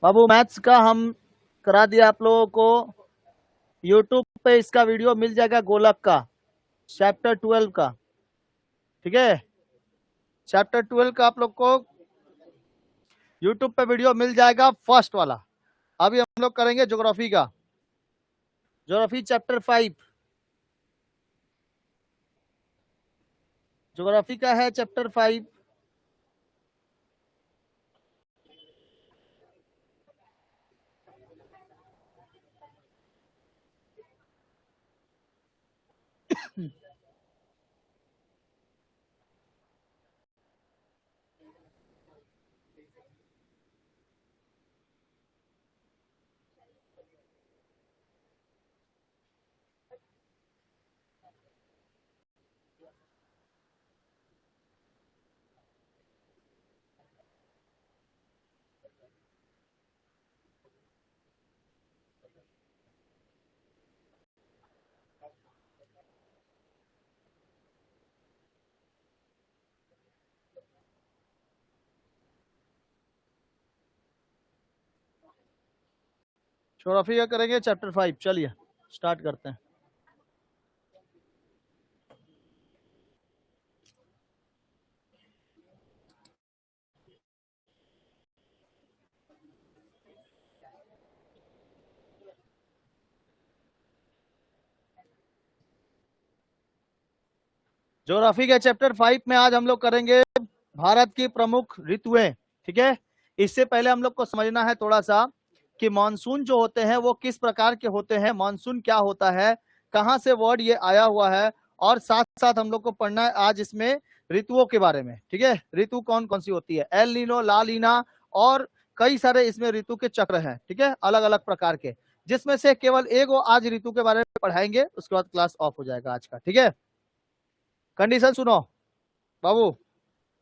बाबू maths का हम करा दिया आप लोगों को। यूट्यूब पे इसका वीडियो मिल जाएगा, गोलक का चैप्टर 12 का। ठीक है, चैप्टर 12 का आप लोग को यूट्यूब पे वीडियो मिल जाएगा, फर्स्ट वाला। अभी हम लोग करेंगे ज्योग्राफी का, ज्योग्राफी चैप्टर 5। ज्योग्राफी का है चैप्टर 5। ज्योग्राफी का करेंगे चैप्टर 5। चलिए स्टार्ट करते हैं। ज्योग्राफी के चैप्टर 5 में आज हम लोग करेंगे भारत की प्रमुख ऋतुएं। ठीक है, इससे पहले हम लोग को समझना है थोड़ा सा कि मानसून जो होते हैं वो किस प्रकार के होते हैं, मानसून क्या होता है, कहां से वर्ड ये आया हुआ है, और साथ साथ हम लोग को पढ़ना है आज इसमें ऋतुओं के बारे में। ठीक है, ऋतु कौन कौन सी होती है, एल नीनो, ला लीना, और कई सारे इसमें ऋतु के चक्र हैं। ठीक है, अलग अलग प्रकार के, जिसमें से केवल एक आज ऋतु के बारे में पढ़ाएंगे, उसके बाद क्लास ऑफ हो जाएगा आज का। ठीक है, कंडीशन सुनो बाबू,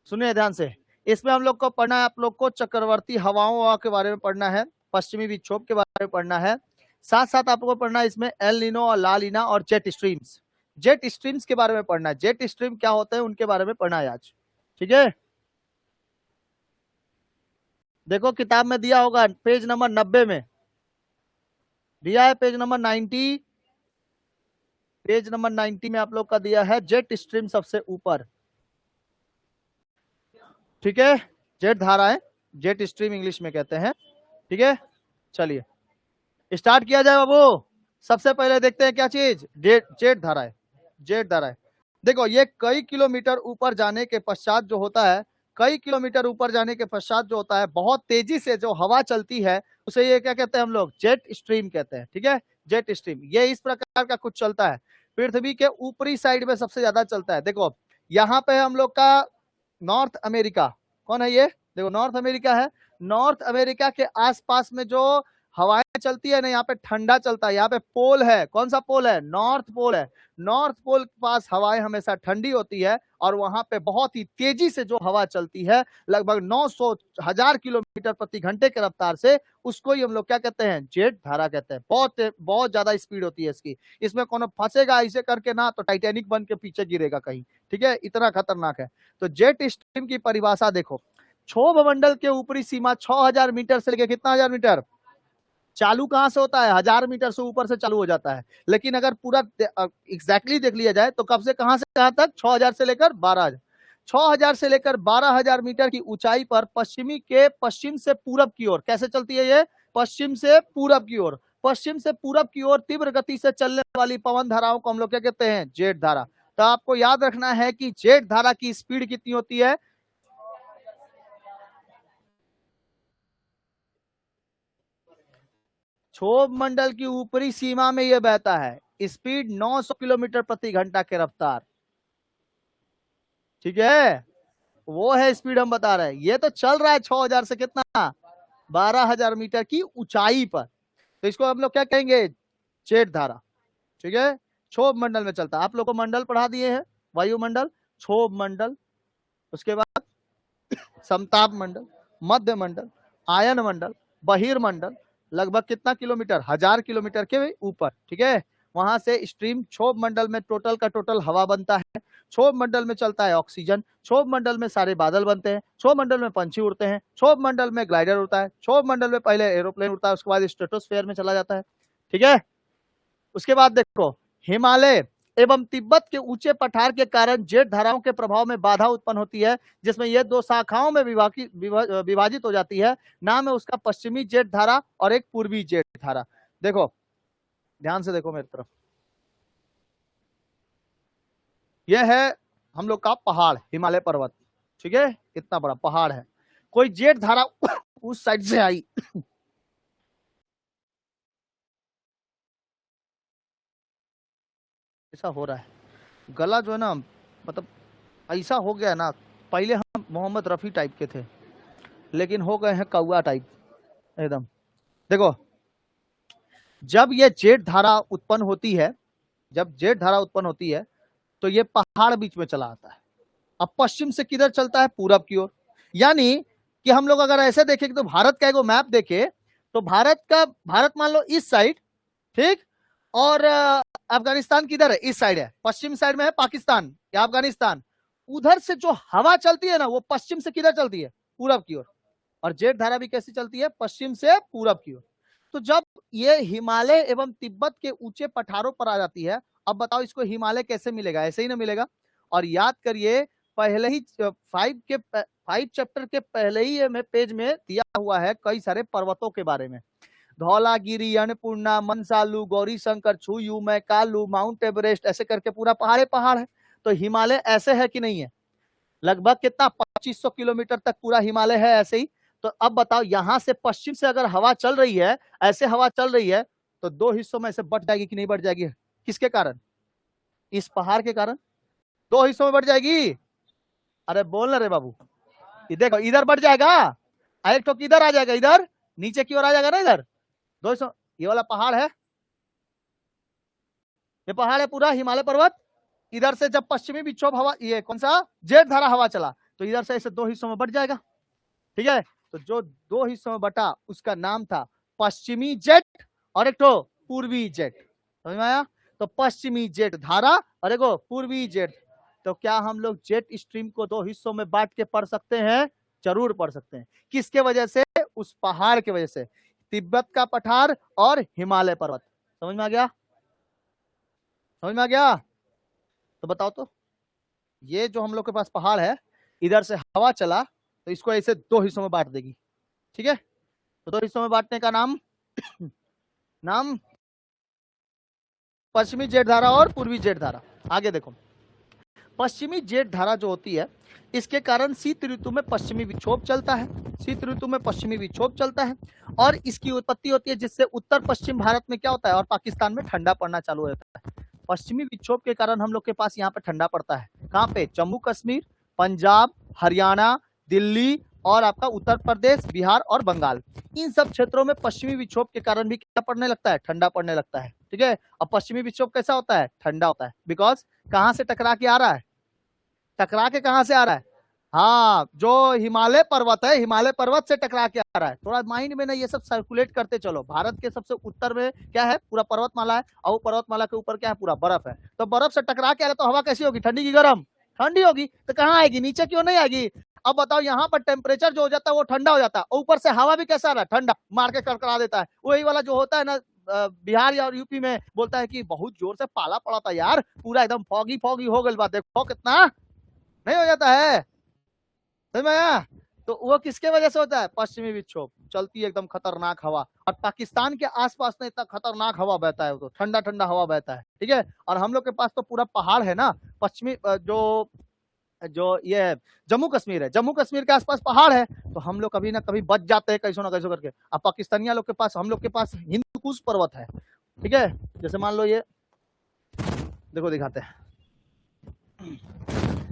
सुनिए ध्यान से। इसमें हम लोग को पढ़ना है, आप लोग को चक्रवर्ती हवाओं के बारे में पढ़ना है, पश्चिमी विक्षोभ के बारे में पढ़ना है, साथ साथ आपको पढ़ना है इसमें एल नीनो और ला लीना और जेट स्ट्रीम्स। जेट स्ट्रीम्स के बारे में पढ़ना है, जेट स्ट्रीम क्या होते हैं उनके बारे में पढ़ना है आज। ठीक है, देखो किताब में दिया होगा पेज नंबर 90 में दिया है, पेज नंबर 90, पेज नंबर 90 में आप लोग का दिया है जेट स्ट्रीम सबसे ऊपर। ठीक है, जेट धारा है, जेट स्ट्रीम इंग्लिश में कहते हैं। ठीक है, चलिए स्टार्ट किया जाए बाबू। सबसे पहले देखते हैं क्या चीज, जेट धारा है, जेट धारा है। देखो ये कई किलोमीटर ऊपर जाने के पश्चात जो होता है, कई किलोमीटर ऊपर जाने के पश्चात जो होता है, बहुत तेजी से जो हवा चलती है उसे ये क्या कहते हैं हम लोग, जेट स्ट्रीम कहते हैं। ठीक है, जेट स्ट्रीम ये इस प्रकार का कुछ चलता है, पृथ्वी के ऊपरी साइड में सबसे ज्यादा चलता है। देखो यहाँ पे हम लोग का नॉर्थ अमेरिका, कौन है ये, देखो नॉर्थ अमेरिका है। नॉर्थ अमेरिका के आसपास में जो हवाएं चलती है ना, यहाँ पे ठंडा चलता है, यहाँ पे पोल है, कौन सा पोल है, नॉर्थ पोल है। नॉर्थ पोल के पास हवाएं हमेशा ठंडी होती है, और वहां पे बहुत ही तेजी से जो हवा चलती है, लगभग 900,000 किलोमीटर प्रति घंटे के रफ्तार से, उसको ही हम लोग क्या कहते हैं, जेट धारा कहते हैं। बहुत बहुत ज्यादा स्पीड होती है इसकी, इसमें कौन फंसेगा ऐसे करके ना तो टाइटैनिक बन के पीछे गिरेगा कहीं। ठीक है, इतना खतरनाक है। तो जेट स्ट्रीम की परिभाषा देखो, क्षोभ मंडल के ऊपरी सीमा 6000 मीटर से लेकर कितना हजार मीटर, चालू कहां से होता है, 1000 मीटर से ऊपर से चालू हो जाता है। लेकिन अगर पूरा एग्जैक्टली देख लिया जाए तो कब से कहां तक, 6000 से लेकर 12000, 6000 से लेकर 12000 मीटर की ऊंचाई पर पश्चिमी के पश्चिम से पूरब की ओर कैसे चलती है ये, पश्चिम से पूरब की ओर, पश्चिम से पूरब की ओर तीव्र गति से चलने वाली पवन धाराओं को हम लोग क्या कहते हैं, जेट धारा। तो आपको याद रखना है कि जेट धारा की स्पीड कितनी होती है, क्षोभ मंडल की ऊपरी सीमा में यह बहता है, स्पीड 900 किलोमीटर प्रति घंटा के रफ्तार। ठीक है, वो है स्पीड हम बता रहे हैं। ये तो चल रहा है 6000 से कितना, 12000 मीटर की ऊंचाई पर, तो इसको हम लोग क्या कहेंगे, जेट धारा। ठीक है, क्षोभ मंडल में चलता है। आप लोग को मंडल पढ़ा दिए हैं, वायुमंडल, क्षोभ मंडल, उसके बाद समताप मंडल, मध्य मंडल, आयन मंडल, बहिर्मंडल, लगभग कितना किलोमीटर, 1000 किलोमीटर के ऊपर। ठीक है, वहां से स्ट्रीम क्षोभ मंडल में टोटल का टोटल हवा बनता है। क्षोभ मंडल में चलता है ऑक्सीजन, क्षोभ मंडल में सारे बादल बनते हैं, क्षोभ मंडल में पंछी उड़ते हैं, क्षोभ मंडल में ग्लाइडर उड़ता है, क्षोभ मंडल में पहले एरोप्लेन उड़ता है, उसके बाद स्ट्रेटोस्फेयर में चला जाता है। ठीक है, उसके बाद देखो हिमालय एवं तिब्बत के ऊंचे पठार के कारण जेट धाराओं के प्रभाव में बाधा उत्पन्न होती है, जिसमें यह दो शाखाओं में विभाजित हो जाती है। नाम है उसका पश्चिमी जेट धारा और एक पूर्वी जेट धारा। देखो ध्यान से देखो मेरी तरफ, यह है हम लोग का पहाड़ हिमालय पर्वत। ठीक है, इतना बड़ा पहाड़ है, कोई जेट धारा उस साइड से आई ऐसा हो रहा है, गला जो है ना मतलब ऐसा हो गया ना, पहले हम मोहम्मद रफी टाइप के थे लेकिन हो गए हैं कौआ टाइप एकदम। देखो जब ये जेट धारा उत्पन्न होती है, जब जेट धारा उत्पन्न होती है तो ये पहाड़ बीच में चला आता है। अब पश्चिम से किधर चलता है? पूरब की ओर। यानी कि हम लोग अगर ऐसे देखें तो भारत का एक मैप देखे तो भारत मान लो इस साइड, ठीक, और अफगानिस्तान किधर है? इस साइड है, पश्चिम साइड में है पाकिस्तान या अफगानिस्तान। उधर से जो हवा चलती है ना वो पश्चिम से किधर चलती है? पूरब की ओर। और जेट धारा भी कैसी चलती है? पश्चिम से पूरब की ओर। तो जब ये हिमालय एवं तिब्बत के ऊंचे पठारों पर आ जाती है, अब बताओ इसको हिमालय कैसे मिलेगा? ऐसे ही ना मिलेगा। और याद करिए पहले ही 5 चैप्टर के पहले ही में पेज में दिया हुआ है कई सारे पर्वतों के बारे में। धौलागिरी, अन्नपूर्णा, मनसालू, गौरी शंकर, छुयू, मैकालू, माउंट एवरेस्ट, ऐसे करके पूरा पहाड़ पहाड़ है। तो हिमालय ऐसे है कि नहीं है? लगभग कितना 2500 किलोमीटर तक पूरा हिमालय है ऐसे ही। तो अब बताओ यहां से पश्चिम से अगर हवा चल रही है, ऐसे हवा चल रही है तो दो हिस्सों में से बढ़ जाएगी कि नहीं बढ़ जाएगी? किसके कारण? इस पहाड़ के कारण दो हिस्सों में बढ़ जाएगी। अरे बोल ना रे बाबू, देखो इधर बढ़ जाएगा, एक तो किधर आ जाएगा? इधर नीचे की ओर आ जाएगा ना, इधर दो हिस्सों। ये वाला पहाड़ है, ये पहाड़ है पूरा हिमालय पर्वत। इधर से जब पश्चिमी विक्षोभ हवा, ये कौन सा जेट धारा हवा चला तो इधर से ऐसे दो हिस्सों में बढ़ जाएगा। ठीक है, तो जो दो हिस्सों में बटा उसका नाम था पश्चिमी जेट और एक तो पूर्वी जेट। समझ में आया? तो पश्चिमी जेट धारा और एक पूर्वी जेट। तो क्या हम लोग जेट स्ट्रीम को दो हिस्सों में बांट के पढ़ सकते हैं? जरूर पढ़ सकते हैं। किसके वजह से? उस पहाड़ के वजह से, तिब्बत का पठार और हिमालय पर्वत। समझ में आ गया? समझ में आ गया? तो बताओ तो, ये जो हम लोग के पास पहाड़ है, इधर से हवा चला तो इसको ऐसे दो हिस्सों में बांट देगी। ठीक है, तो दो हिस्सों में बांटने का नाम पश्चिमी जेट धारा और पूर्वी जेट धारा। आगे देखो, पश्चिमी जेट धारा जो होती है इसके कारण शीत ऋतु में पश्चिमी विक्षोभ चलता है, शीत ऋतु में पश्चिमी विक्षोभ चलता है और इसकी उत्पत्ति होती है जिससे उत्तर पश्चिम भारत में क्या होता है और पाकिस्तान में ठंडा पड़ना चालू हो जाता है। पश्चिमी विक्षोभ के कारण हम लोग के पास यहाँ पे ठंडा पड़ता है। कहाँ पे? जम्मू कश्मीर, पंजाब, हरियाणा, दिल्ली और आपका उत्तर प्रदेश, बिहार और बंगाल, इन सब क्षेत्रों में पश्चिमी विक्षोभ के कारण भी क्या पड़ने लगता है? ठंडा पड़ने लगता है। ठीक है, अब पश्चिमी विक्षोभ कैसा होता है? ठंडा होता है। बिकॉज कहां से टकरा के आ रहा है? टकरा के कहां से आ रहा है? हाँ, जो हिमालय पर्वत है, हिमालय पर्वत से टकरा के आ रहा है। थोड़ा माइंड में ना ये सब सर्कुलेट करते चलो। भारत के सबसे उत्तर में क्या है? पूरा पर्वतमाला है और वो पर्वतमाला के ऊपर क्या है? पूरा बर्फ है। तो बर्फ से टकरा के आ रहा है तो हवा कैसी होगी? ठंडी की गर्म? ठंडी होगी। तो कहाँ आएगी? नीचे क्यों नहीं आएगी? अब बताओ, यहाँ पर टेम्परेचर जो हो जाता है वो ठंडा हो जाता है, ऊपर से हवा भी कैसा आ रहा है? ठंडा, मार के करकरा देता है। वही वाला जो होता है ना बिहार या यूपी में बोलता है कि बहुत जोर से पाला पड़ा था यार, पूरा एकदम फॉगी फॉगी हो गई बात, देखो कितना नहीं हो जाता है। समझ में आया? तो वो किसके वजह से होता है? पश्चिमी विक्षोभ चलती है, एकदम खतरनाक हवा। और पाकिस्तान के आसपास में इतना खतरनाक हवा बहता है, तो ठंडा ठंडा हवा बहता है। ठीक है, और हम लोग के पास तो पूरा पहाड़ है ना। पश्चिमी जो ये जम्मू कश्मीर है, जम्मू कश्मीर के आसपास पहाड़ है, तो हम लोग कभी ना कभी बच जाते हैं कैसो ना कैसो करके। अब पाकिस्तानिया लोग के पास, हम लोग के पास हिंदुकुश पर्वत है। ठीक है, जैसे मान लो ये देखो, दिखाते हैं,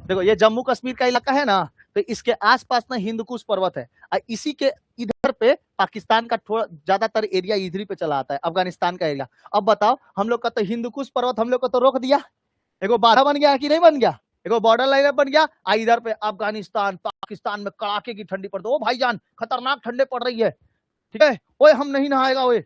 देखो ये जम्मू कश्मीर का इलाका है ना, तो इसके आसपास ना हिंदुकुश पर्वत है। और इसी के इधर पे पाकिस्तान का थोड़ा ज्यादातर एरिया इधर पे चला आता है, अफगानिस्तान का एरिया। अब बताओ, हम लोग का तो हिंदुकुश पर्वत हम लोग को तो रोक दिया, एगो बाधा बन गया कि नहीं बन गया? एगो बॉर्डर लाइन बन गया। इधर पे अफगानिस्तान, पाकिस्तान में कड़ाके की ठंडी पड़ती है। ओ भाईजान, खतरनाक ठंडे पड़ रही है। ठीक है, ओए हम नहीं नहाएगा, ओए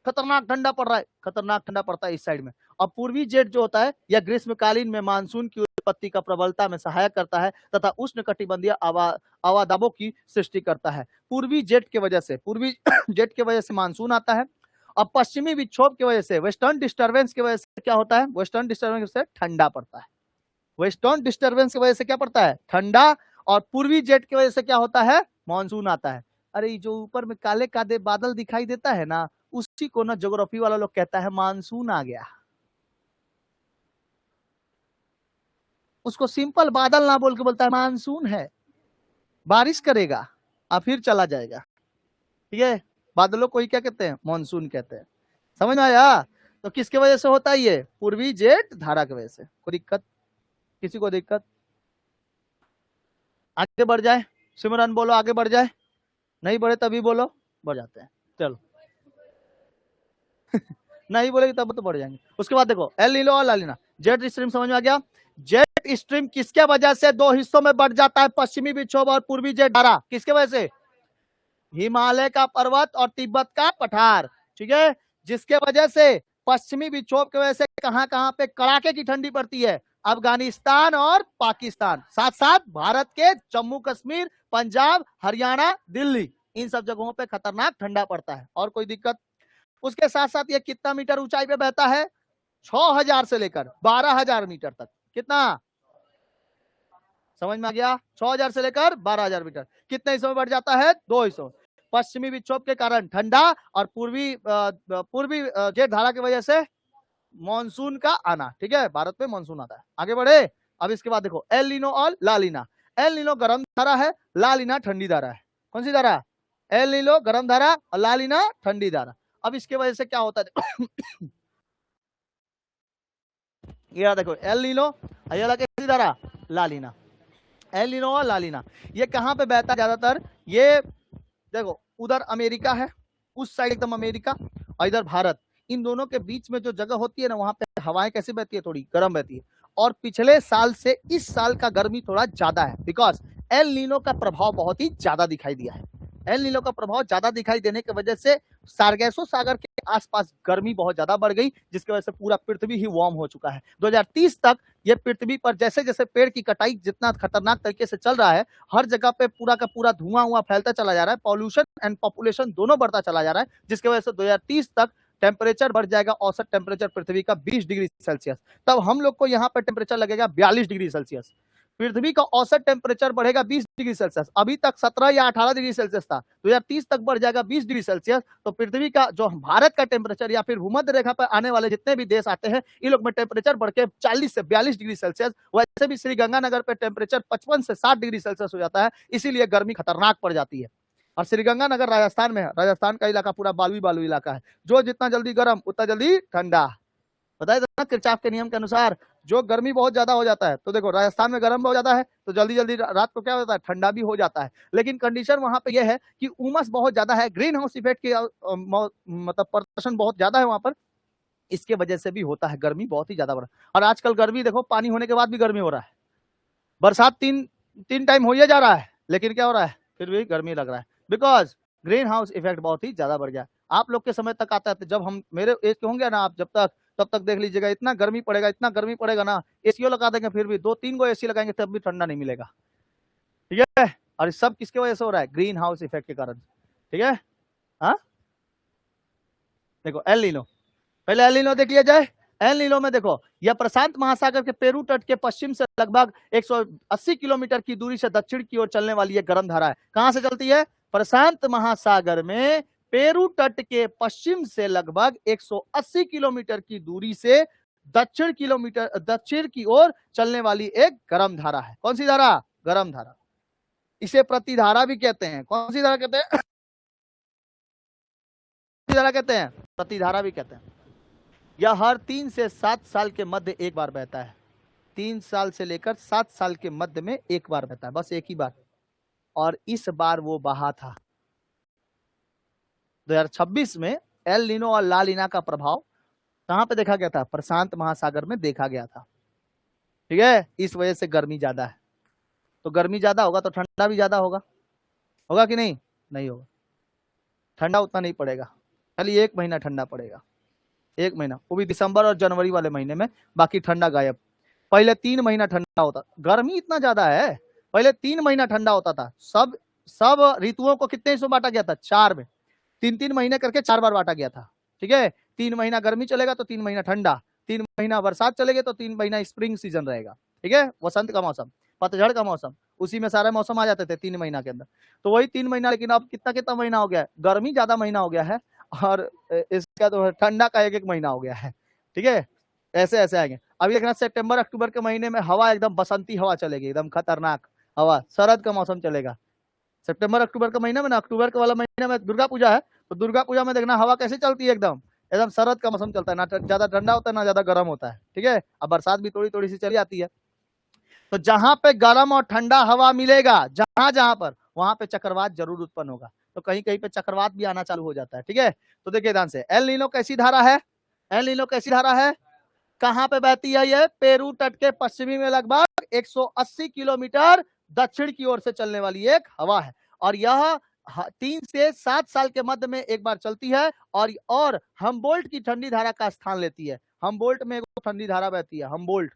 खतरनाक ठंडा पड़ रहा है, खतरनाक ठंडा पड़ता है इस साइड में। और पूर्वी जेट जो होता है या ग्रीष्मकालीन में मानसून की उत्पत्ति का प्रबलता में सहायक करता है तथा उष्ण कटिबंधीय अवादबों की सृष्टि करता है। पूर्वी जेट की वजह से मानसून आता है और पश्चिमी विक्षोभ की वजह से, वेस्टर्न डिस्टर्बेंस की वजह से क्या होता है, वेस्टर्न डिस्टर्बेंस से ठंडा पड़ता है। वेस्टर्न डिस्टर्बेंस की वजह से क्या पड़ता है, ठंडा, और पूर्वी जेट की वजह से क्या होता है, मानसून आता है। अरे जो ऊपर में काले काले बादल दिखाई देता है ना, उसी को ना ज्योग्राफी वाला लोग कहता है मानसून आ गया। उसको सिंपल बादल ना बोल के बोलता है मानसून है, बारिश करेगा और फिर चला जाएगा। ठीक है, बादलों को ही क्या कहते हैं, मानसून कहते हैं। समझ में आया? तो किसके वजह से होता है ये, पूर्वी जेट धारा की वजह से। कोई दिक्कत, किसी को दिक्कत? आगे बढ़ जाए, सिमरन बोलो आगे बढ़ जाए, नहीं बढ़े तभी बोलो, बढ़ जाते हैं। चलो नहीं बोलेगी तब तो बढ़ जाएंगे। उसके बाद देखो एल नीनो और ला नीना। जेट स्ट्रीम समझ में आ गया? जेट स्ट्रीम किसके वजह से दो हिस्सों में बढ़ जाता है, पश्चिमी विक्षोभ और पूर्वी जेट धारा। किसके वजह से? हिमालय का पर्वत और तिब्बत का पठार। ठीक है, जिसके वजह से पश्चिमी विक्षोभ की वजह से कहां कहां पे कड़ाके की ठंडी पड़ती है, अफगानिस्तान और पाकिस्तान, साथ साथ भारत के जम्मू कश्मीर, पंजाब, हरियाणा, दिल्ली, इन सब जगहों पे खतरनाक ठंडा पड़ता है। और कोई दिक्कत? उसके साथ साथ ये कितना मीटर ऊंचाई पे बहता है, 6000 से लेकर 12000 मीटर तक। कितना समझ में आ गया? 6000 से लेकर 12000 मीटर। कितने हिस्सों में बढ़ जाता है, 2 हिस्सों। पश्चिमी विक्षोभ के कारण ठंडा और पूर्वी जेट धारा की वजह से मानसून का आना। ठीक है, भारत में मानसून आता है। आगे बढ़े। अब इसके बाद देखो एल नीनो और ला नीना। एल नीनो गर्म धारा है, ला नीना ठंडी धारा है। कौन सी धारा? एल नीनो गर्म धारा और ला नीना ठंडी धारा। अब इसके वजह से क्या होता है ये देखो एल नीनो, कैसी धारा, ला नीना। एल नीनो और ला नीना ये कहां पे बहता है ज्यादातर? ये देखो उधर अमेरिका है, उस साइड एकदम अमेरिका, और इधर भारत, इन दोनों के बीच में जो जगह होती है ना, वहां पे हवाएं कैसी बहती है, थोड़ी गर्म बहती है। और पिछले साल से इस साल का गर्मी थोड़ा ज्यादा है, बिकॉज एल नीनो का प्रभाव बहुत ही ज्यादा दिखाई दिया है। एल नीनो का प्रभाव ज्यादा दिखाई देने की वजह से सार्गेसो सागर के आसपास गर्मी बहुत ज्यादा बढ़ गई, जिसकी वजह से पूरा पृथ्वी ही वार्म हो चुका है। 2030 तक ये पृथ्वी पर जैसे जैसे पेड़ की कटाई जितना खतरनाक तरीके से चल रहा है, हर जगह पे पूरा का पूरा धुआं फैलता चला जा रहा है, पॉल्यूशन एंड पॉपुलेशन दोनों बढ़ता चला जा रहा है, जिसकी वजह से 2030 तक टेम्परेचर बढ़ जाएगा, औसत टेम्परेचर पृथ्वी का 20 डिग्री सेल्सियस। तब हम लोग को यहाँ पे टेम्परेचर लगेगा 42 डिग्री सेल्सियस। पृथ्वी का औसत टेम्परेचर बढ़ेगा 20 डिग्री सेल्सियस, अभी तक 17 या 18 डिग्री सेल्सियस था, 2030 तक बढ़ जाएगा 20 डिग्री सेल्सियस। तो पृथ्वी का जो भारत का टेम्परेचर या फिर भूमध्य रेखा पर आने वाले जितने भी देश आते हैं, इन लोग में टेम्परेचर बढ़ के 40 से 42 डिग्री सेल्सियस। वैसे भी श्रीगंगानगर पे टेम्परेचर 55 से 60 डिग्री सेल्सियस हो जाता है, इसीलिए गर्मी खतरनाक पड़ जाती है। और श्रीगंगानगर राजस्थान में है, राजस्थान का इलाका पूरा बालू इलाका है, जो जितना जल्दी गर्म उतना जल्दी ठंडा। बताया था किरचॉफ के नियम के अनुसार, जो गर्मी बहुत ज्यादा हो जाता है, तो देखो राजस्थान में गर्म हो जाता है तो जल्दी जल्दी रात को क्या होता है, ठंडा भी हो जाता है। लेकिन कंडीशन वहां पे यह है कि उमस बहुत ज्यादा है, ग्रीन हाउस इफेक्ट की मतलब प्रदर्शन बहुत ज्यादा है वहां पर, इसके वजह से भी होता है गर्मी बहुत ही ज्यादा बढ़ा। और आजकल गर्मी देखो, पानी होने के बाद भी गर्मी हो रहा है, बरसात तीन टाइम हो जा रहा है, लेकिन क्या हो रहा है, फिर भी गर्मी लग रहा है, बिकॉज ग्रीन हाउस इफेक्ट बहुत ही ज्यादा बढ़ गया। आप लोग के समय तक आता है, जब हम मेरे एज के होंगे ना आप, जब तक तब तक देख लीजिएगा, इतना गर्मी पड़ेगा, इतना गर्मी पड़ेगा ना, एसीओ लगा देंगे फिर भी 2-3 गो एसी लगाएंगे तब भी ठंडा नहीं मिलेगा। ठीक है, और सब किसके वजह से हो रहा है, ग्रीन हाउस इफेक्ट के कारण। ठीक है, हाँ देखो एल नीनो, पहले एल नीनो देख लिया जाए। एल नीनो में देखो, यह प्रशांत महासागर के पेरू तट के पश्चिम से लगभग 180 किलोमीटर की दूरी से दक्षिण की ओर चलने वाली एक गर्म धारा है। कहां से चलती है? प्रशांत महासागर में पेरू तट के पश्चिम से लगभग 180 किलोमीटर की दूरी से दक्षिण की ओर चलने वाली एक गर्म धारा है। कौन सी धारा? गर्म धारा। इसे प्रतिधारा भी कहते हैं। कौन सी धारा कहते हैं? धारा कहते हैं, प्रतिधारा भी कहते हैं। यह हर 3 से 7 साल के मध्य एक बार बहता है। 3 साल से लेकर 7 साल के मध्य में एक बार बहता है, बस एक ही बार। और इस बार वो बहा था 2026 में। एल नीनो और ला नीना का प्रभाव कहां पे देखा गया था? प्रशांत महासागर में देखा गया था। ठीक है, इस वजह से गर्मी ज्यादा है। तो गर्मी ज्यादा होगा तो ठंडा भी ज्यादा होगा, होगा कि नहीं? नहीं होगा, ठंडा उतना नहीं पड़ेगा, खाली 1 महीना ठंडा पड़ेगा, 1 महीना, वो भी दिसंबर और जनवरी वाले महीने में, बाकी ठंडा गायब। पहले 3 महीना ठंडा होता, गर्मी इतना ज्यादा है, पहले 3 महीना ठंडा होता था। सब ऋतुओं को कितने हिस्सों बांटा गया था? 4 में, 3-3 महीने करके 4 बार बांटा गया था। ठीक है, 3 महीना गर्मी चलेगा तो 3 महीना ठंडा, 3 महीना बरसात चलेगा तो 3 महीना स्प्रिंग सीजन रहेगा। ठीक है, वसंत का मौसम, पतझड़ का मौसम, उसी में सारे मौसम आ जाते थे 3 महीना के अंदर। तो वही 3 महीना, लेकिन अब कितना कितना महीना हो गया है, गर्मी ज्यादा महीना हो गया है और इसका तो ठंडा का 1-1 महीना हो गया है। ठीक है, ऐसे ऐसे आएंगे। अभी देखना सितंबर अक्टूबर के महीने में हवा एकदम बसंती हवा चलेगी, एकदम खतरनाक हवा, शरद का मौसम चलेगा। सितंबर अक्टूबर के महीने में ना, अक्टूबर के वाला महीने में दुर्गा पूजा है, तो दुर्गा पूजा में देखना हवा कैसे चलती है, एकदम एकदम शरद का मौसम चलता है, ना ज्यादा ठंडा होता है ना ज्यादा गर्म होता है। ठीक है, अब बरसात भी थोड़ी थोड़ी सी चली आती है। तो जहां पे गर्म और ठंडा हवा मिलेगा, जहां जहां पर, वहां पे चक्रवात जरूर उत्पन्न होगा। तो कहीं कहीं पे चक्रवात भी आना चालू हो जाता है। ठीक है, तो देखिए ध्यान से, एल नीनो कैसी धारा है, एल नीनो कैसी धारा है, कहां पे बहती है ये? पेरू तट के पश्चिमी में लगभग 180 किलोमीटर दक्षिण की ओर से चलने वाली एक हवा है, और यह 3 से 7 साल के मध्य में एक बार चलती है, और हमबोल्ट की ठंडी धारा का स्थान लेती है। हमबोल्ट में एक ठंडी धारा बहती है, हमबोल्ट।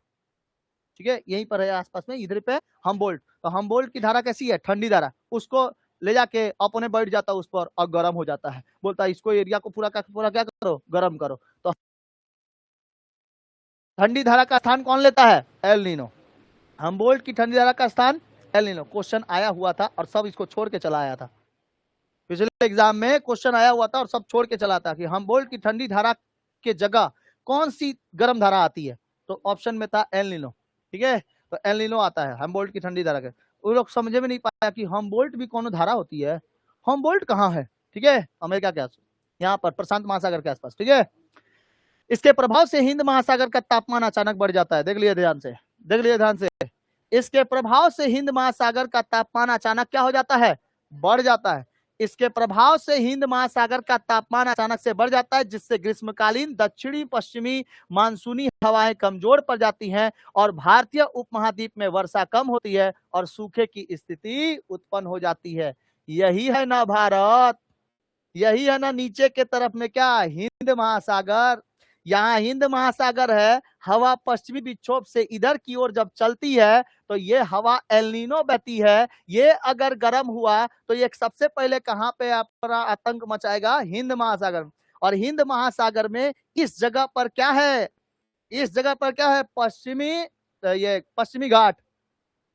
ठीक है, यहीं पर है आसपास में, इधर पे हमबोल्ट। तो हमबोल्ट की धारा कैसी है? ठंडी धारा। उसको ले जाके अपने बैठ जाता है उस पर और गर्म हो जाता है, बोलता है इसको एरिया को पूरा क्या करो, गर्म करो। तो ठंडी धारा का स्थान कौन लेता है? El Nino. हमबोल्ट की ठंडी धारा का स्थान एल नीनो। क्वेश्चन आया हुआ था और सब इसको छोड़ के चला आया था, पिछले एग्जाम में क्वेश्चन आया हुआ था और सब छोड़ के चला था कि हमबोल्ट की ठंडी धारा के जगह कौन सी गर्म धारा आती है, तो ऑप्शन में था एल नीनो। ठीक है, तो एल नीनो आता है हमबोल्ट की ठंडी धारा के। वो लोग समझे में नहीं पाया कि हमबोल्ट भी कौन धारा होती है, हमबोल्ट कहाँ है? ठीक है, अमेरिका के आसपास, यहाँ पर प्रशांत महासागर के आसपास। ठीक है, इसके प्रभाव से हिंद महासागर का तापमान अचानक बढ़ जाता है। देख लिए ध्यान से, देख लिए ध्यान से, इसके प्रभाव से हिंद महासागर का तापमान अचानक क्या हो जाता है? बढ़ जाता है। इसके प्रभाव से हिंद महासागर का तापमान अचानक से बढ़ जाता है, जिससे ग्रीष्मकालीन दक्षिणी पश्चिमी मानसूनी हवाएं कमजोर पड़ जाती हैं और भारतीय उपमहाद्वीप में वर्षा कम होती है और सूखे की स्थिति उत्पन्न हो जाती है। यही है ना भारत, यही है ना नीचे के तरफ में क्या? हिंद महासागर। यहाँ हिंद महासागर है, हवा पश्चिमी विक्षोभ से इधर की ओर जब चलती है तो ये हवा एल नीनो बहती है। ये अगर गर्म हुआ तो ये सबसे पहले कहां पे अपना आतंक मचाएगा? हिंद महासागर। और हिंद महासागर में इस जगह पर क्या है? इस जगह पर क्या है? पश्चिमी, ये पश्चिमी घाट,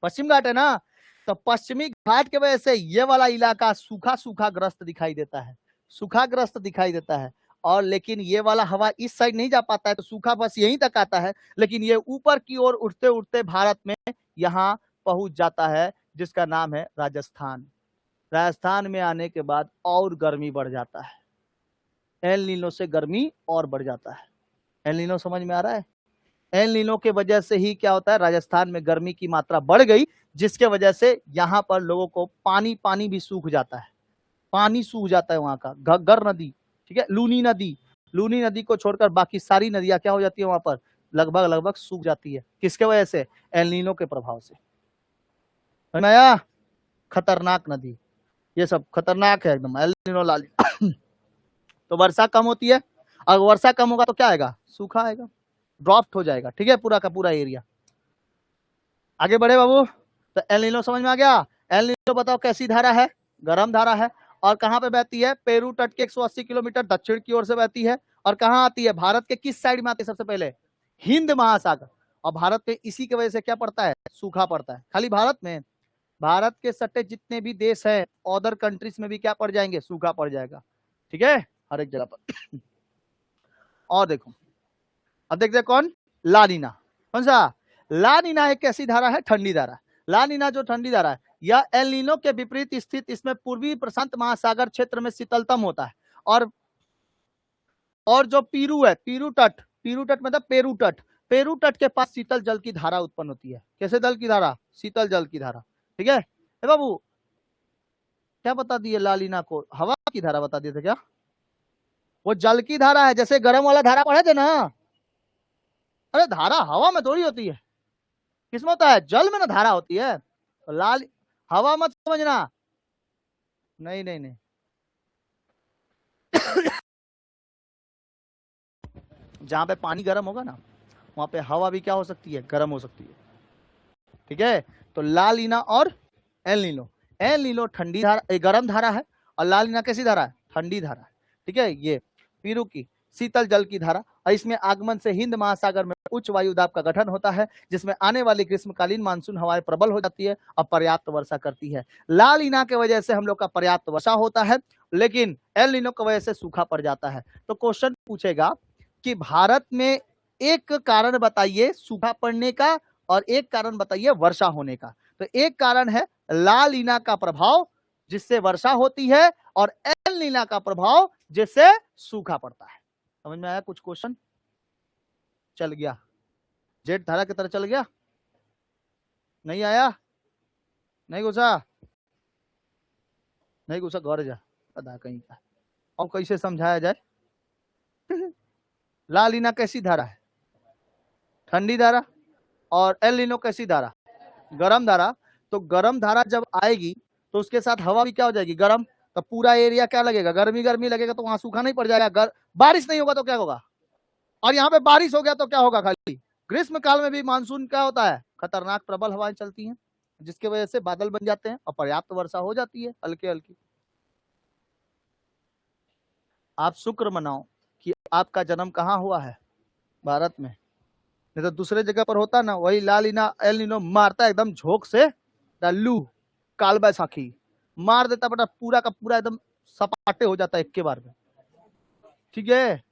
पश्चिम घाट है ना, तो पश्चिमी घाट की वजह से ये वाला इलाका सूखा सूखा ग्रस्त दिखाई देता है, सूखा ग्रस्त दिखाई देता है। और लेकिन ये वाला हवा इस साइड नहीं जा पाता है, तो सूखा बस यहीं तक आता है, लेकिन ये ऊपर की ओर उठते उठते भारत में यहाँ पहुंच जाता है, जिसका नाम है राजस्थान। राजस्थान में आने के बाद और गर्मी बढ़ जाता है, एल नीनो से गर्मी और बढ़ जाता है। एल नीनो समझ में आ रहा है? एल नीनो के वजह से ही क्या होता है? राजस्थान में गर्मी की मात्रा बढ़ गई, जिसके वजह से यहाँ पर लोगों को पानी भी सूख जाता है, पानी सूख जाता है वहां का। घग्गर नदी, ठीक है, लूनी नदी को छोड़कर बाकी सारी नदियां क्या हो जाती है वहां पर? लगभग लगभग सूख जाती है। किसके वजह से? एल नीनो के प्रभाव से। नया खतरनाक नदी, ये सब खतरनाक है एकदम, एल नीनो लाली। तो वर्षा कम होती है, अगर वर्षा कम होगा तो क्या आएगा? सूखा आएगा, ड्रॉप्ट हो जाएगा। ठीक है, पूरा का पूरा एरिया। आगे बढ़े बाबू, तो एल नीनो समझ में आ गया? एल नीनो बताओ कैसी धारा है? गर्म धारा है। और कहां पे बहती है? पेरू तट के 180 किलोमीटर दक्षिण की ओर से बहती है। और कहां आती है? भारत के किस साइड में आती है सबसे पहले? हिंद महासागर। और भारत पे इसी की वजह से क्या पड़ता है? सूखा पड़ता है। खाली भारत में, भारत के सट्टे जितने भी देश हैं, अदर कंट्रीज में भी क्या पड़ जाएंगे? सूखा पड़ जाएगा। ठीक है, हर एक जगह पर। और देखो, अब देखते कौन? ला नीना। कौन सा? ला नीना एक कैसी धारा है? ठंडी धारा। ला नीना जो ठंडी धारा है, यह एल नीनो के विपरीत स्थित, इसमें पूर्वी प्रशांत महासागर क्षेत्र में शीतलतम होता है। और जो पीरू है, पीरू तट मतलब पेरू तट के पास शीतल जल की धारा उत्पन्न होती है। कैसे जल की धारा? शीतल जल की धारा। ठीक है बाबू, क्या बता दिए? ला नीना को हवा की धारा बता दिए थे क्या? वो जल की धारा है, जैसे गर्म वाला धारा पढ़े थे ना। अरे धारा हवा में थोड़ी होती है, किसमें होता है? जल में ना धारा होती है। तो लाल हवा मत समझना, नहीं नहीं नहीं। जहां पे पानी गर्म होगा ना, वहां पे हवा भी क्या हो सकती है, गर्म हो सकती है। ठीक है, तो ला लीना और एल नीनो। एल नीनो ठंडी धारा, गर्म धारा है, और ला लीना कैसी धारा है, ठंडी धारा है। ठीक है, ये पीरू की शीतल जल की धारा, और इसमें आगमन से हिंद महासागर में उच्च वायु दाब का गठन होता है, जिसमें आने वाली ग्रीष्मकालीन मानसून हवाएं प्रबल हो जाती है और पर्याप्त वर्षा करती है। ला लीना की वजह से हम लोग का पर्याप्त वर्षा होता है, लेकिन एल नीनो की वजह से सूखा पड़ जाता है। तो क्वेश्चन पूछेगा कि भारत में एक कारण बताइए सूखा पड़ने का, और एक कारण बताइए वर्षा होने का। तो एक कारण है ला लीना का प्रभाव, जिससे वर्षा होती है, और एल नीना का प्रभाव, जिससे सूखा पड़ता है। समझ में आया कुछ क्वेश्चन? चल गया, जेट धारा की तरह चल गया, नहीं आया, नहीं घुसा, नहीं घुसा, घर जा अदा कहीं का। और कैसे समझाया जाए? ला लीना कैसी धारा है, ठंडी धारा, और एल नीनो कैसी धारा, गर्म धारा। तो गर्म धारा जब आएगी तो उसके साथ हवा भी क्या हो जाएगी, गर्म, तो पूरा एरिया क्या लगेगा, गर्मी गर्मी लगेगा, तो वहां सूखा नहीं पड़ जाएगा। बारिश नहीं होगा तो क्या होगा, और यहाँ पे बारिश हो गया तो क्या होगा, खाली ग्रीष्म काल में भी मानसून क्या होता है, खतरनाक प्रबल हवाएं चलती हैं, जिसकी वजह से बादल बन जाते हैं और पर्याप्त वर्षा हो जाती है हल्की हल्की। आप शुक्र मनाओ कि आपका जन्म कहाँ हुआ है, भारत में, नहीं तो दूसरे जगह पर होता ना, वही ला लीना एल नीनो मारता एकदम झोंक से, लू काल बैसाखी मार देता बेटा, पूरा का पूरा एकदम सपाटे हो जाता है एक के बार में। ठीक है,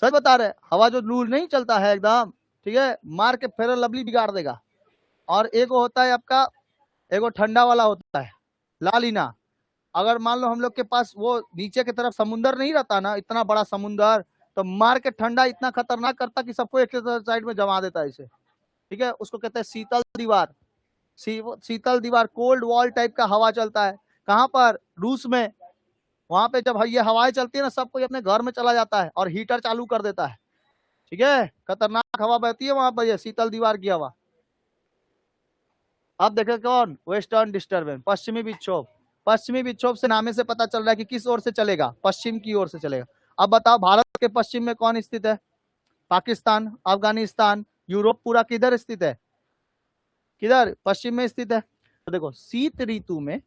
सच बता रहे, हवा जो लू नहीं चलता है एकदम, ठीक है, मार के फेयर लवली बिगाड़ देगा। और एक होता है आपका, एगो ठंडा वाला होता है ला लीना। अगर मान लो हम लोग के पास वो नीचे की तरफ समुंदर नहीं रहता ना, इतना बड़ा समुंदर, तो मार के ठंडा इतना खतरनाक करता कि सबको एक साइड में जमा देता है इसे। ठीक है, उसको कहते हैं शीतल दीवार। शीतल दीवार, कोल्ड वॉल टाइप का हवा चलता है। कहाँ पर, रूस में। वहां पे जब ये हवाएं चलती है ना, सब कोई अपने घर में चला जाता है और हीटर चालू कर देता है। ठीक है, खतरनाक हवा बहती है वहां पर, ये शीतल दीवार की हवा। अब देखे कौन, वेस्टर्न डिस्टर्बेंस, पश्चिमी विक्षोभ। पश्चिमी विक्षोभ से नामे से पता चल रहा है कि किस ओर से चलेगा, पश्चिम की ओर से चलेगा। अब बताओ भारत के पश्चिम में कौन स्थित है, पाकिस्तान, अफगानिस्तान, यूरोप पूरा किधर स्थित है, किधर, पश्चिम में स्थित है। तो देखो शीत ऋतु में,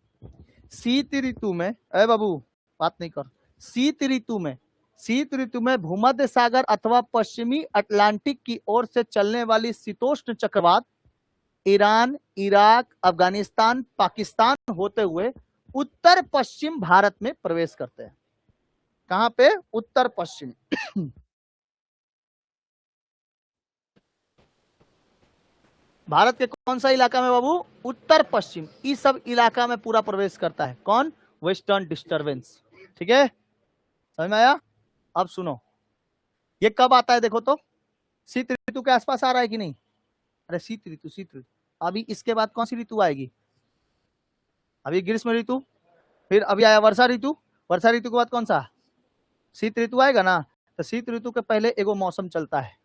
शीत ऋतु में, अरे बाबू बात नहीं कर, शीत ऋतु में, शीत ऋतु में भूमध्य सागर अथवा पश्चिमी अटलांटिक की ओर से चलने वाली शीतोष्ण चक्रवात ईरान, इराक, अफगानिस्तान, पाकिस्तान होते हुए उत्तर पश्चिम भारत में प्रवेश करते हैं। कहां पे, उत्तर पश्चिम। भारत के कौन सा इलाका में बाबू, उत्तर पश्चिम। इस सब इलाका में पूरा प्रवेश करता है कौन, वेस्टर्न डिस्टर्बेंस। ठीक है, समझ में आया? अब सुनो, ये कब आता है देखो तो, शीत ऋतु के आसपास आ रहा है कि नहीं, अरे शीत ऋतु, शीत ऋतु। अभी इसके बाद कौन सी ऋतु आएगी, अभी ग्रीष्म ऋतु, फिर अभी आया वर्षा ऋतु, वर्षा ऋतु के बाद कौन सा, शीत ऋतु आएगा ना। तो शीत ऋतु के पहले एगो मौसम चलता है,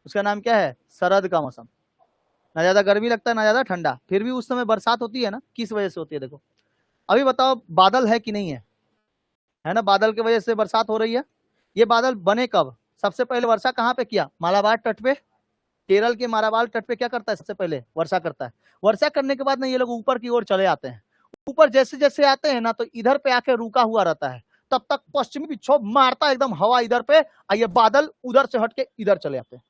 उसका नाम क्या है, शरद का मौसम। ना ज्यादा गर्मी लगता है ना ज्यादा ठंडा, फिर भी उस समय बरसात होती है ना, किस वजह से होती है देखो। अभी बताओ बादल है कि नहीं है, है ना, बादल की वजह से बरसात हो रही है। ये बादल बने कब, सबसे पहले वर्षा कहाँ पे किया, मालाबार तट पे, केरल के मालाबार तट पे क्या करता है, सबसे पहले वर्षा करता है। वर्षा करने के बाद ना ये लोग ऊपर की ओर चले आते हैं, ऊपर जैसे जैसे आते हैं ना, तो इधर पे आके रुका हुआ रहता है, तब तक पश्चिमी विक्षोभ मारता एकदम हवा इधर पे, और ये बादल उधर से हट के इधर चले आते हैं,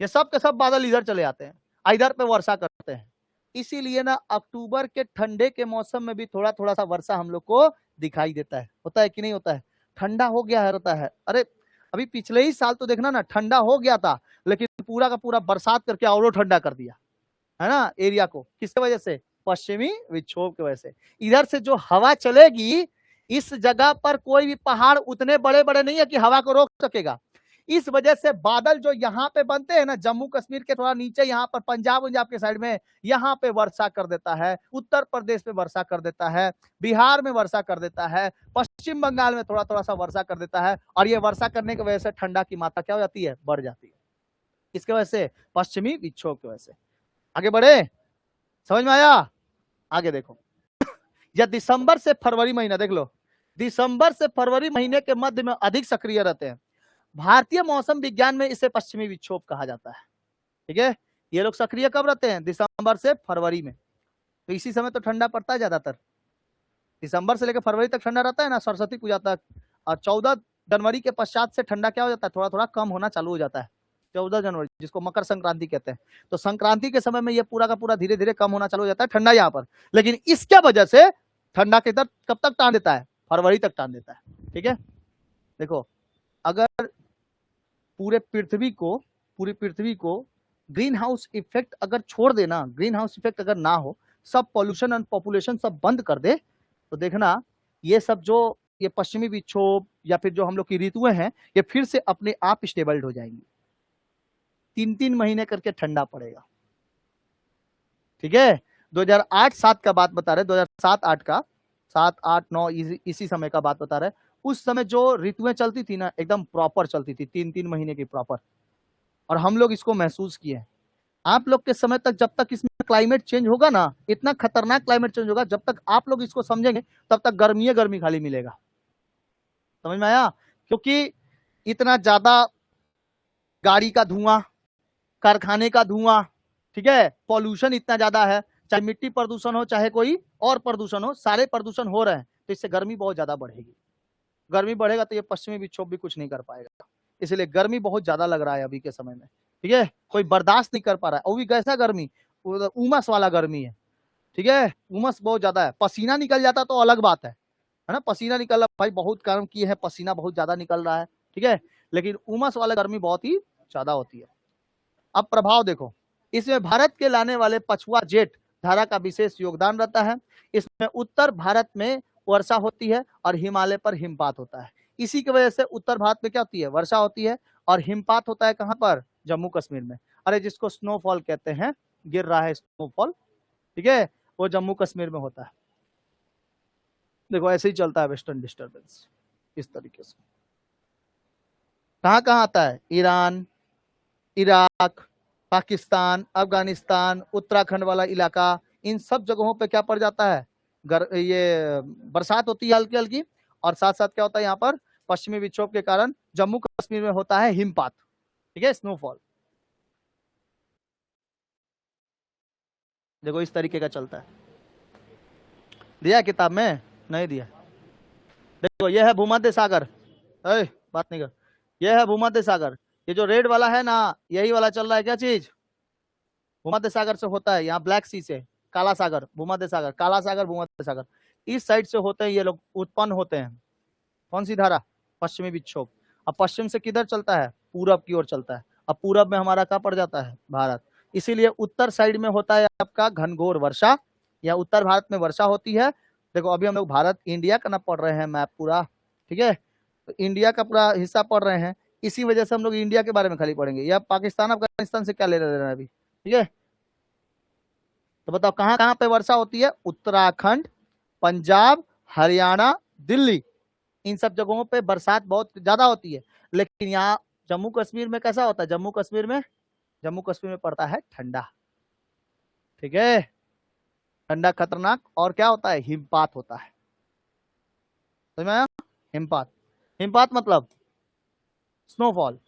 ये सब के सब बादल इधर चले आते हैं, इधर पे वर्षा करते हैं। इसीलिए ना अक्टूबर के ठंडे के मौसम में भी थोड़ा थोड़ा सा वर्षा हम लोग को दिखाई देता है, होता है कि नहीं होता है, ठंडा हो गया है, रहता है। अरे अभी पिछले ही साल तो देखना ना, ठंडा हो गया था, लेकिन पूरा का पूरा बरसात करके और ठंडा कर दिया है ना एरिया को, किसकी वजह से, पश्चिमी विक्षोभ की वजह से। इधर से जो हवा चलेगी, इस जगह पर कोई भी पहाड़ उतने बड़े बड़े नहीं है कि हवा को रोक सकेगा। इस वजह से बादल जो यहाँ पे बनते हैं ना, जम्मू कश्मीर के थोड़ा नीचे, यहाँ पर पंजाब के साइड में, यहाँ पे वर्षा कर देता है, उत्तर प्रदेश में वर्षा कर देता है, बिहार में वर्षा कर देता है, पश्चिम बंगाल में थोड़ा थोड़ा सा वर्षा कर देता है। और ये वर्षा करने की वजह से ठंडा की मात्रा क्या हो जाती है, बढ़ जाती है, इसके वजह से, पश्चिमी विक्षोभ की वजह से। आगे बढ़े, समझ में आया? आगे देखो, या दिसंबर से फरवरी महीना देख लो, दिसंबर से फरवरी महीने के मध्य में अधिक सक्रिय रहते हैं। भारतीय मौसम विज्ञान में इसे पश्चिमी विक्षोभ कहा जाता है। ठीक है, ये लोग सक्रिय कब रहते हैं? दिसंबर से फरवरी में, तो इसी समय तो ठंडा पड़ता है ज्यादातर। दिसंबर से लेकर फरवरी तक ठंडा रहता है ना, सरस्वती पूजा तक। और 14 जनवरी के पश्चात से ठंडा क्या हो जाता है? थोड़ा थोड़ा कम होना चालू हो जाता है। 14 जनवरी, जिसको मकर संक्रांति कहते हैं, तो संक्रांति के समय में ये पूरा का पूरा धीरे धीरे कम होना चालू हो जाता है ठंडा यहाँ पर। लेकिन इसके वजह से ठंडा किधर कब तक टान देता है? फरवरी तक टान देता है। ठीक है, देखो अगर पूरी पृथ्वी को ग्रीन हाउस इफेक्ट अगर छोड़ देना, ग्रीन हाउस इफेक्ट अगर ना हो, सब पॉल्यूशन एंड पॉपुलेशन सब बंद कर दे, तो देखना ये सब जो ये पश्चिमी विक्षोभ या फिर जो हम लोग की ऋतुएं हैं, ये फिर से अपने आप स्टेबल्ड हो जाएंगी। 3-3 महीने करके ठंडा पड़ेगा। ठीक है, 2008-7 का बात बता रहे, 2007-8 का, 7-8-9 इसी समय का बात बता रहे। उस समय जो ऋतुएं चलती थी ना, एकदम प्रॉपर चलती थी, 3-3 महीने की प्रॉपर, और हम लोग इसको महसूस किए। आप लोग के समय तक, जब तक इसमें क्लाइमेट चेंज होगा ना, इतना खतरनाक क्लाइमेट चेंज होगा, जब तक आप लोग इसको समझेंगे तब तक गर्मी गर्मी खाली मिलेगा। समझ में आया? क्योंकि इतना ज्यादा गाड़ी का धुआं, कारखाने का धुआं, ठीक है, पॉल्यूशन इतना ज्यादा है, चाहे मिट्टी प्रदूषण हो चाहे कोई और प्रदूषण हो, सारे प्रदूषण हो रहे हैं, तो इससे गर्मी बहुत ज्यादा बढ़ेगी। गर्मी बढ़ेगा तो ये पश्चिमी विक्षोभ भी कुछ नहीं कर पाएगा। इसलिए गर्मी बहुत ज्यादा लग रहा है अभी के समय में। ठीक है, कोई बर्दाश्त नहीं कर पा रहा है, वो भी कैसा गर्मी? उमस वाला गर्मी है। ठीक है, उमस बहुत ज्यादा है। पसीना निकल जाता तो अलग बात है ना, पसीना निकल रहा, भाई बहुत काम किए हैं, पसीना बहुत ज्यादा निकल रहा है। ठीक है, लेकिन उमस वाला गर्मी बहुत ही ज्यादा होती है। अब प्रभाव देखो, इसमें भारत के लाने वाले पछुआ जेट धारा का विशेष योगदान रहता है। इसमें उत्तर भारत में वर्षा होती है और हिमालय पर हिमपात होता है। इसी की वजह से उत्तर भारत में क्या होती है? वर्षा होती है, और हिमपात होता है कहां पर? जम्मू कश्मीर में। अरे जिसको स्नोफॉल कहते हैं, गिर रहा है स्नोफॉल, ठीक है, वो जम्मू कश्मीर में होता है। देखो ऐसे ही चलता है वेस्टर्न डिस्टर्बेंस इस तरीके से। कहां कहां आता है? ईरान, इराक, पाकिस्तान, अफगानिस्तान, उत्तराखंड वाला इलाका, इन सब जगहों पे क्या पड़ जाता है? ये बरसात होती है हल्की हल्की, और साथ साथ क्या होता है यहाँ पर? पश्चिमी विक्षोभ के कारण जम्मू कश्मीर में होता है हिमपात। ठीक है, स्नोफॉल। देखो इस तरीके का चलता है। दिया किताब में? नहीं दिया। देखो ये है भूमध्य सागर, बात नहीं कर, ये है भूमध्य सागर। ये जो रेड वाला है ना, यही वाला चल रहा है क्या चीज? भूमध्य सागर से होता है, यहाँ ब्लैक सी से काला सागर, भूमध्य सागर, काला सागर, भूमध्य सागर, इस साइड से होते हैं ये लोग, उत्पन्न होते हैं। कौन सी धारा? पश्चिमी विक्षोभ। अब पश्चिम से किधर चलता है? पूरब की ओर चलता है। अब पूरब में हमारा क्या पड़ जाता है? भारत। इसीलिए उत्तर साइड में होता है आपका घनघोर वर्षा, या उत्तर भारत में वर्षा होती है। देखो अभी हम लोग भारत इंडिया का ना पढ़ रहे हैं मैप पूरा, ठीक है, तो इंडिया का पूरा हिस्सा पढ़ रहे हैं, इसी वजह से हम लोग इंडिया के बारे में खाली पढ़ेंगे, या पाकिस्तान अफगानिस्तान से क्या लेना देना है अभी। ठीक है, तो बताओ कहां कहां पे वर्षा होती है? उत्तराखंड, पंजाब, हरियाणा, दिल्ली, इन सब जगहों पे बरसात बहुत ज्यादा होती है। लेकिन यहाँ जम्मू कश्मीर में कैसा होता है? जम्मू कश्मीर में पड़ता है ठंडा। ठीक है, ठंडा खतरनाक, और क्या होता है? हिमपात होता है। समझ में आया? हिमपात, हिमपात मतलब स्नोफॉल।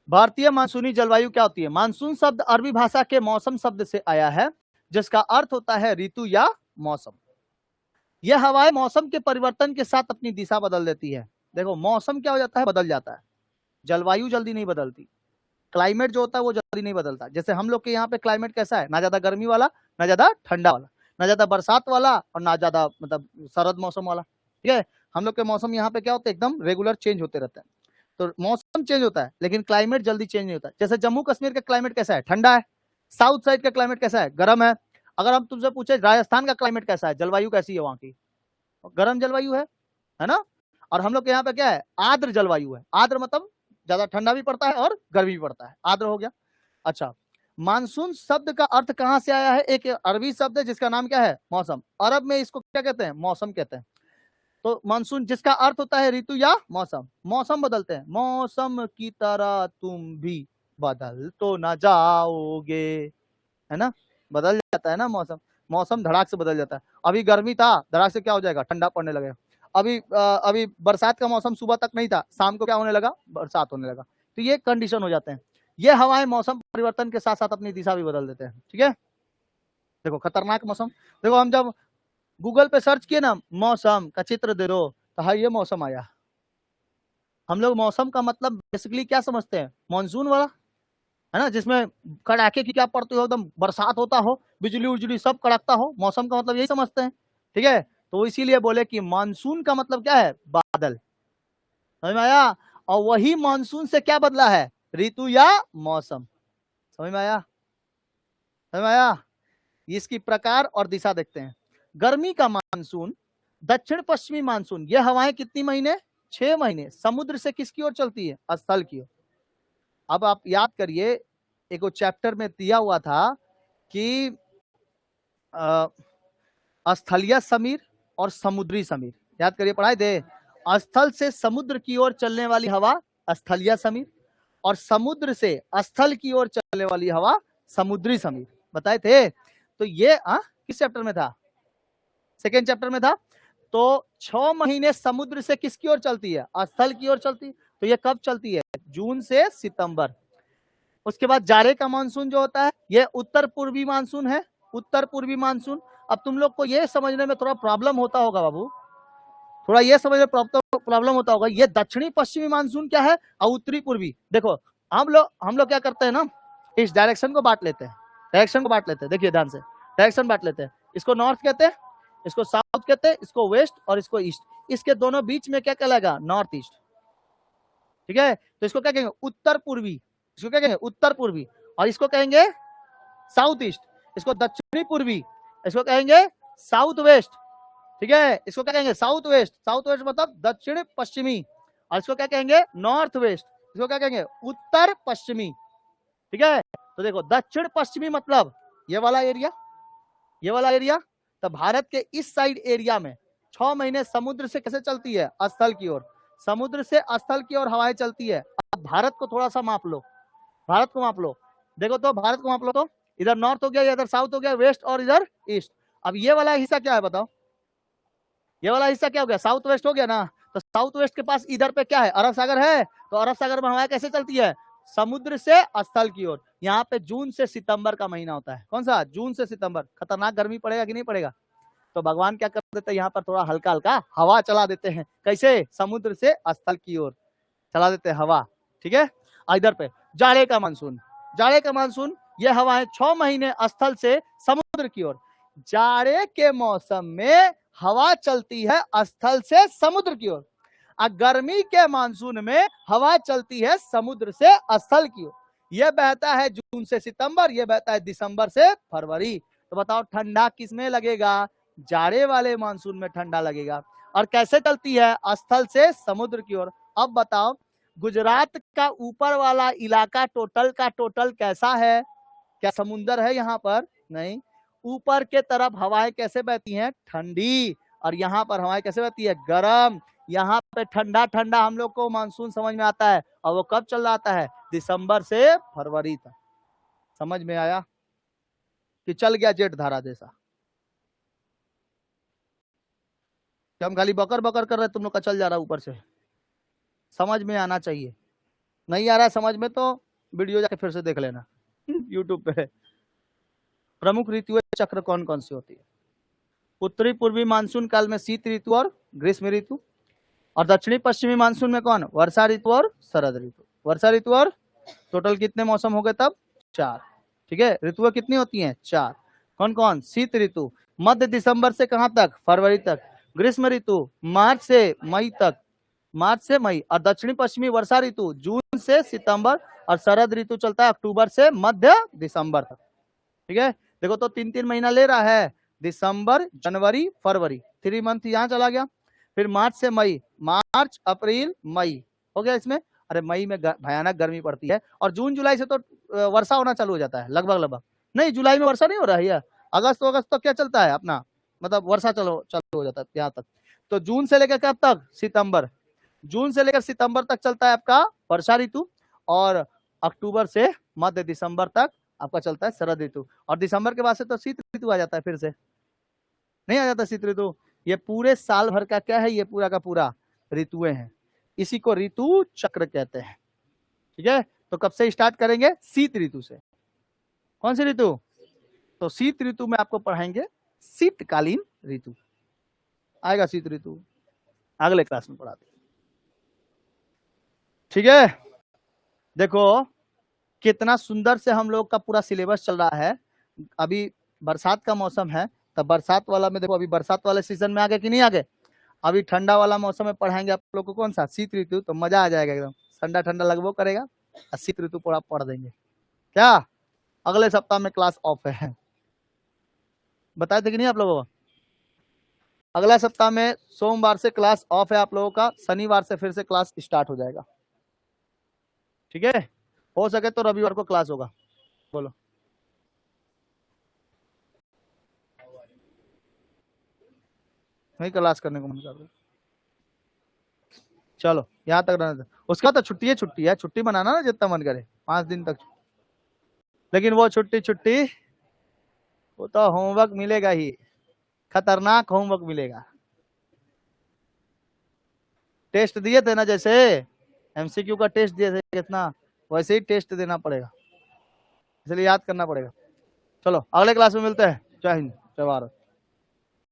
भारतीय मानसूनी जलवायु क्या होती है? मानसून शब्द अरबी भाषा के मौसम शब्द से आया है, जिसका अर्थ होता है ऋतु या मौसम। यह हवाएं मौसम के परिवर्तन के साथ अपनी दिशा बदल देती है। देखो मौसम क्या हो जाता है? बदल जाता है। जलवायु जल्दी नहीं बदलती, क्लाइमेट जो होता है वो जल्दी नहीं बदलता। जैसे हम लोग के यहाँ पे क्लाइमेट कैसा है? ना ज्यादा गर्मी वाला, ना ज्यादा ठंडा वाला, ना ज्यादा बरसात वाला, और ना ज्यादा मतलब शरद मौसम वाला। ठीक है, हम लोग के मौसम यहाँ पे क्या होते हैं? एकदम रेगुलर चेंज होते रहते हैं। तो मौसम चेंज होता है लेकिन क्लाइमेट जल्दी चेंज नहीं होता। जैसे जम्मू कश्मीर का क्लाइमेट कैसा है? ठंडा है। साउथ साइड का क्लाइमेट कैसा है? गर्म है। अगर हम तुमसे पूछे राजस्थान का क्लाइमेट कैसा है, जलवायु कैसी है वहां की? गर्म जलवायु है ना। और हम लोग के यहाँ पे क्या है? आर्द्र जलवायु है। आर्द्र मतलब ज्यादा ठंडा भी पड़ता है और गर्मी भी पड़ता है, आर्द्र हो गया। अच्छा, मानसून शब्द का अर्थ कहां से आया है? एक अरबी शब्द है जिसका नाम क्या है? मौसम। अरब में इसको क्या कहते हैं? मौसम कहते हैं। तो मानसून जिसका अर्थ होता है ऋतु या मौसम। मौसम बदलते हैं, मौसम की तरह तुम भी बदल तो ना जाओगे, है ना, बदल जाता है ना मौसम। मौसम धड़ाक से बदल जाता है। अभी गर्मी था, धड़ाक से क्या हो जाएगा? ठंडा पड़ने लगेगा। अभी बरसात का मौसम सुबह तक नहीं था, शाम को क्या होने लगा, बरसात होने लगा। तो ये कंडीशन हो जाते हैं। ये हवाएं मौसम परिवर्तन के साथ साथ अपनी दिशा भी बदल देते हैं। ठीक है, देखो खतरनाक मौसम। देखो हम जब गूगल पे सर्च किए ना, मौसम का चित्र दे दो, तो हाँ ये मौसम आया। हम लोग मौसम का मतलब बेसिकली क्या समझते हैं, मानसून वाला, है ना, जिसमें कड़ाके की क्या पड़ती हो, एकदम बरसात होता हो, बिजली उजली सब कड़कता हो, मौसम का मतलब यही समझते हैं। ठीक है, तो इसीलिए बोले कि मानसून का मतलब क्या है, बादल। समझ में आया? और वही मानसून से क्या बदला है, ऋतु या मौसम। समझ में आया? समझ में आया? इसकी प्रकार और दिशा देखते हैं। गर्मी का मानसून, दक्षिण पश्चिमी मानसून, ये हवाएं कितनी महीने, 6 महीने समुद्र से किसकी ओर चलती है, स्थल की ओर। अब आप याद करिए, एक चैप्टर में दिया हुआ था कि स्थलीय समीर और समुद्री समीर, याद करिए, पढ़ाए थे। स्थल से समुद्र की ओर चलने वाली हवा स्थलीय समीर, और समुद्र से स्थल की ओर चलने वाली हवा समुद्री समीर, बताए थे। तो ये किस चैप्टर में था, सेकेंड चैप्टर में था। तो 6 महीने समुद्र से किसकी ओर चलती है, स्थल की ओर चलती है। तो ये कब चलती है, जून से सितंबर। उसके बाद जाड़े का मानसून जो होता है, ये उत्तर पूर्वी मानसून है, उत्तर पूर्वी मानसून। अब तुम लोग को ये समझने में थोड़ा प्रॉब्लम होता होगा बाबू, थोड़ा ये समझने में प्रॉब्लम होता होगा, ये दक्षिणी पश्चिमी मानसून क्या है और उत्तरी पूर्वी। देखो हम लोग क्या करते हैं ना, इस डायरेक्शन को बांट लेते हैं, डायरेक्शन को बांट लेते हैं, देखिए ध्यान से, डायरेक्शन बांट लेते हैं। इसको नॉर्थ कहते हैं, इसको साउथ कहते हैं, इसको वेस्ट और इसको ईस्ट। इसके दोनों बीच में क्या कहलाएगा, नॉर्थ ईस्ट। ठीक है, तो इसको क्या कहेंगे, उत्तर पूर्वी, इसको क्या कहेंगे, उत्तर पूर्वी। और इसको कहेंगे साउथ ईस्ट, इसको दक्षिणी पूर्वी, इसको कहेंगे साउथ वेस्ट। ठीक है, इसको क्या कहेंगे, साउथ वेस्ट, साउथ वेस्ट मतलब दक्षिण पश्चिमी। और इसको क्या कहेंगे, नॉर्थ वेस्ट, इसको क्या कहेंगे, उत्तर पश्चिमी। ठीक है, तो देखो दक्षिण पश्चिमी मतलब ये वाला एरिया, ये वाला एरिया। तो भारत के इस साइड एरिया में 6 महीने समुद्र से कैसे चलती है, स्थल की ओर, समुद्र से स्थल की ओर हवाएं चलती है। अब भारत को थोड़ा सा माप लो, भारत को माप लो, देखो तो भारत को माप लो, तो इधर नॉर्थ हो गया, इधर साउथ हो गया, वेस्ट और इधर ईस्ट। अब ये वाला हिस्सा क्या है बताओ, ये वाला हिस्सा क्या हो गया, साउथ वेस्ट हो गया ना। तो साउथ वेस्ट के पास इधर पे क्या है, अरब सागर है। तो अरब सागर में हवाएं कैसे चलती है, समुद्र से स्थल की ओर। यहाँ पे जून से सितंबर का महीना होता है, कौन सा, जून से सितंबर। खतरनाक गर्मी पड़ेगा कि नहीं पड़ेगा। तो भगवान क्या कर देते हैं, यहाँ पर थोड़ा हल्का हल्का हवा चला देते हैं, कैसे, समुद्र से स्थल की ओर चला देते हैं हवा। ठीक है, इधर पे जाड़े का मानसून, जाड़े का मानसून, ये हवाएं 6 महीने स्थल से समुद्र की ओर। जाड़े के मौसम में हवा चलती है स्थल से समुद्र की ओर, और गर्मी के मानसून में हवा चलती है समुद्र से स्थल की ओर। यह बहता है जून से सितंबर, यह बहता है दिसंबर से फरवरी। तो बताओ ठंडा किसमें लगेगा, जाड़े वाले मानसून में ठंडा लगेगा। और कैसे चलती है, स्थल से समुद्र की ओर। अब बताओ गुजरात का ऊपर वाला इलाका टोटल का टोटल कैसा है, क्या समुंदर है यहाँ पर, नहीं। ऊपर के तरफ हवाएं कैसे बहती हैं, ठंडी, और यहाँ पर हवाएं कैसे बहती है, गर्म। यहाँ पे ठंडा ठंडा हम लोग को मानसून समझ में आता है, और वो कब चल रहा है, दिसंबर से फरवरी तक। समझ में आया कि चल गया जेठ धारा जैसा। कि हम खाली बकर बकर कर रहे, तुम लोग का चल जा रहा ऊपर से, समझ में आना चाहिए। नहीं आ रहा है समझ में तो वीडियो जाके फिर से देख लेना यूट्यूब पे। प्रमुख ऋतुएं चक्र कौन कौन सी होती है, उत्तरी पूर्वी मानसून काल में शीत ऋतु और ग्रीष्म ऋतु, और दक्षिणी पश्चिमी मानसून में कौन, वर्षा ऋतु और शरद ऋतु। वर्षा ऋतु और टोटल कितने मौसम हो गए तब, 4। ठीक है, ऋतुएं कितनी होती हैं, 4। कौन कौन, शीत ऋतु मध्य दिसंबर से कहां तक, फरवरी तक। ग्रीष्म ऋतु मार्च से मई तक, मार्च से मई। और दक्षिणी पश्चिमी वर्षा ऋतु जून से सितंबर, और शरद ऋतु चलता है अक्टूबर से मध्य दिसंबर तक। ठीक है, देखो तो 3-3 महीना ले रहा है, दिसंबर जनवरी फरवरी, 3 मंथ यहाँ चला गया। फिर मार्च से मई, मार्च अप्रैल मई हो गया इसमें। अरे मई में भयानक गर्मी पड़ती है, और जून जुलाई से तो वर्षा होना चालू हो जाता है लगभग लगभग। नहीं, जुलाई में वर्षा नहीं हो रहा है, अगस्त तो क्या चलता है अपना, मतलब वर्षा चालू हो जाता है यहाँ तक। तो जून से लेकर कब तक, सितंबर, जून से लेकर सितंबर तक चलता है आपका वर्षा ऋतु, और अक्टूबर से मध्य दिसंबर तक आपका चलता है शरद ऋतु। और दिसंबर के बाद से तो शीत ऋतु आ जाता है, फिर से नहीं आ जाता शीत ऋतु। ये पूरे साल भर का क्या है, ये पूरा का पूरा ऋतुएं हैं, इसी को ऋतु चक्र कहते हैं। ठीक है, तो कब से स्टार्ट करेंगे, शीत ऋतु से। कौन सी ऋतु, तो शीत ऋतु में आपको पढ़ाएंगे शीतकालीन ऋतु, आएगा शीत ऋतु, अगले क्लास में पढ़ाते हैं। ठीक है, देखो कितना सुंदर से हम लोग का पूरा सिलेबस चल रहा है। अभी बरसात का मौसम है, तब बरसात वाला में देखो, अभी बरसात वाले सीजन में आ गए कि नहीं आ गए। अभी ठंडा वाला मौसम में पढ़ाएंगे आप लोग को कौन सा, शीत ऋतु, तो मजा आ जाएगा एकदम, ठंडा ठंडा लगभग करेगा और शीत ऋतु पूरा पढ़ देंगे। क्या अगले सप्ताह में क्लास ऑफ है, बताए थे कि नहीं आप लोगों को। अगला सप्ताह में सोमवार से क्लास ऑफ है आप लोगों का, शनिवार से फिर से क्लास स्टार्ट हो जाएगा। ठीक है, हो सके तो रविवार को क्लास होगा। बोलो, नहीं क्लास करने को मन कर रहा, चलो यहाँ तक रहने दो। उसका तो छुट्टी है, छुट्टी है, छुट्टी बनाना ना जितना मन करे, 5 दिन तक। लेकिन वो छुट्टी छुट्टी, वो तो होमवर्क मिलेगा ही, खतरनाक होमवर्क मिलेगा। टेस्ट दिए थे ना, जैसे एमसीक्यू का टेस्ट दिए थे कितना, वैसे ही टेस्ट देना पड़ेगा, इसलिए याद करना पड़ेगा। चलो अगले क्लास में मिलते हैं। जय हिंद, जय भारत।